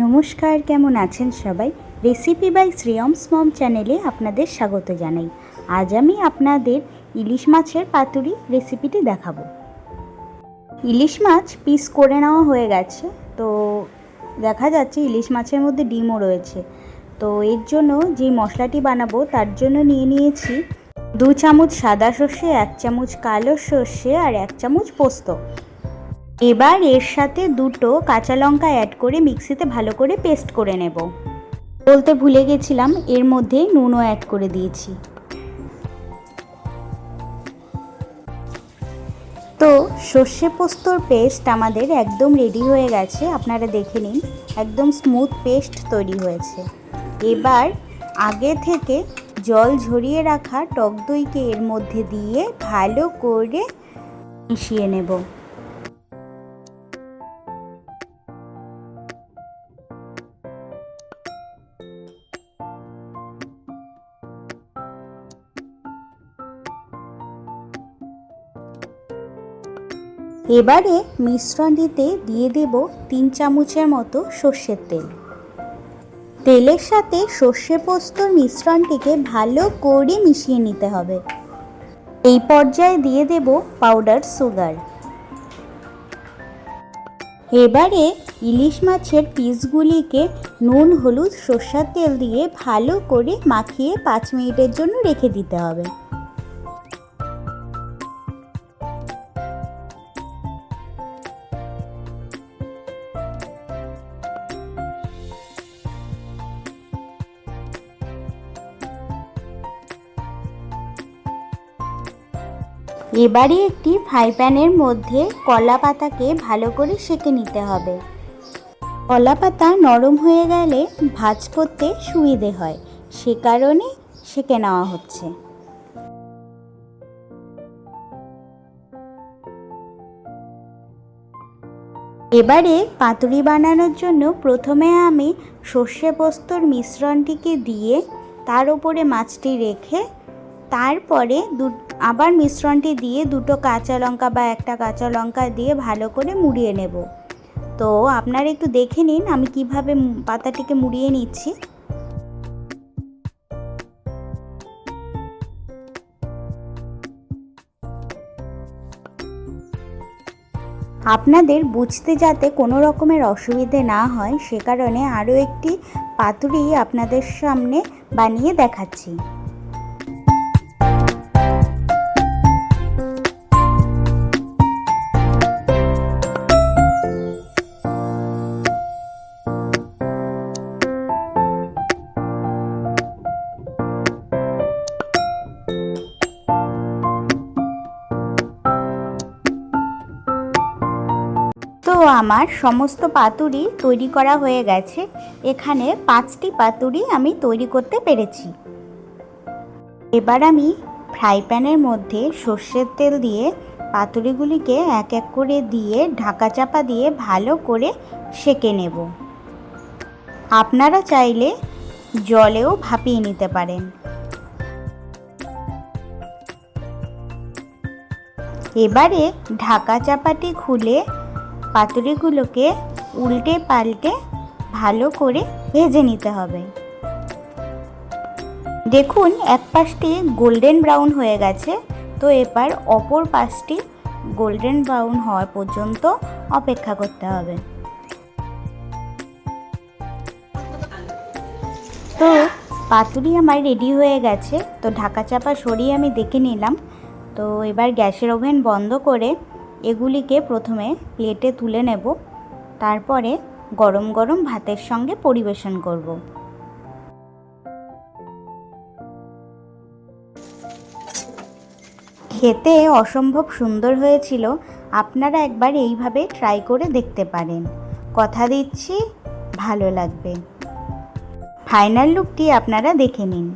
নমস্কার, কেমন আছেন সবাই? রেসিপি বাই শ্রেয়মস মম চ্যানেলে আপনাদের স্বাগত জানাই। আজ আমি আপনাদের ইলিশ মাছের পাতুরি রেসিপিটি দেখাবো। ইলিশ মাছ পিস করে নেওয়া হয়ে গেছে, তো দেখা যাচ্ছে ইলিশ মাছের মধ্যে ডিমও রয়েছে। তো এর জন্য যে মশলাটি বানাবো তার জন্য নিয়ে নিয়েছি 2 চামচ সাদা সর্ষে, 1 চামচ কালো সর্ষে আর 1 চামচ পোস্ত। এবার এর সাথে 2টো কাঁচা লঙ্কা অ্যাড করে মিক্সিতে ভালো করে পেস্ট করে নেব। বলতে ভুলে গেছিলাম, এর মধ্যে নুনও অ্যাড করে দিয়েছি। তো সর্ষে পোস্তর পেস্ট আমাদের একদম রেডি হয়ে গেছে, আপনারা দেখে নিন, একদম স্মুথ পেস্ট তৈরি হয়েছে। এবার আগে থেকে জল ঝরিয়ে রাখা টক দইকে এর মধ্যে দিয়ে ভালো করে মিশিয়ে নেব। এবারে মিশ্রণটিতে দিয়ে দেব 3 চামচের মতো সর্ষের তেল। তেলের সাথে সর্ষে পোস্তর মিশ্রণটিকে ভালো করে মিশিয়ে নিতে হবে। এই পর্যায়ে দিয়ে দেব পাউডার সুগার। এবারে ইলিশ মাছের পিসগুলিকে নুন, হলুদ, সর্ষের তেল দিয়ে ভালো করে মাখিয়ে 5 মিনিটের জন্য রেখে দিতে হবে। এবারে একটি ফ্রাই প্যানের মধ্যে কলা পাতাকে ভালো করে সেঁকে নিতে হবে। কলা পাতা নরম হয়ে গেলে ভাজ করতে সুবিধে হয়, সে কারণে সেঁকে নেওয়া হচ্ছে। এবারে পাতুরি বানানোর জন্য প্রথমে আমি সর্ষে পোস্তর মিশ্রণটিকে দিয়ে তার উপরে মাছটি রেখে তারপরে আবার মিশ্রণটি দিয়ে 2টো কাঁচা লঙ্কা বা 1টা কাঁচা লঙ্কা দিয়ে ভালো করে মুড়িয়ে নেব। তো আপনারা একটু দেখে নিন আমি কিভাবে পাতাটিকে মুড়িয়ে নিচ্ছি। আপনাদের বুঝতে যাতে কোনো রকমের অসুবিধে না হয়, সে কারণে আরও একটি পাতুরি আপনাদের সামনে বানিয়ে দেখাচ্ছি। তো আমার সমস্ত পাতুরি তৈরি করা হয়ে গেছে। এখানে 5টি পাতুরি আমি তৈরি করতে পেরেছি। এবার আমি ফ্রাই প্যানের মধ্যে সর্ষের তেল দিয়ে পাতুরিগুলিকে এক এক করে দিয়ে ঢাকা চাপা দিয়ে ভালো করে সেঁকে নেব। আপনারা চাইলে জলেও ভাপিয়ে নিতে পারেন। এবারে ঢাকা চাপাটি খুলে পাতুরিগুলোকে উল্টে পাল্টে ভালো করে ভেজে নিতে হবে। দেখুন এক পাশটি গোল্ডেন ব্রাউন হয়ে গেছে, তো এবার অপর পাশটি গোল্ডেন ব্রাউন হওয়া পর্যন্ত অপেক্ষা করতে হবে। তো পাতুরি আমার রেডি হয়ে গেছে, তো ঢাকা চাপা সরিয়ে আমি দেখে নিলাম। তো এবার গ্যাসের ওভেন বন্ধ করে এগুলিকে প্রথমে প্লেটে তুলে নেব, তারপরে গরম গরম ভাতের সঙ্গে পরিবেশন করব। খেতে অসম্ভব সুন্দর হয়েছিল, আপনারা একবার এইভাবে ট্রাই করে দেখতে পারেন, কথা দিচ্ছি ভালো লাগবে। ফাইনাল লুকটি আপনারা দেখে নিন।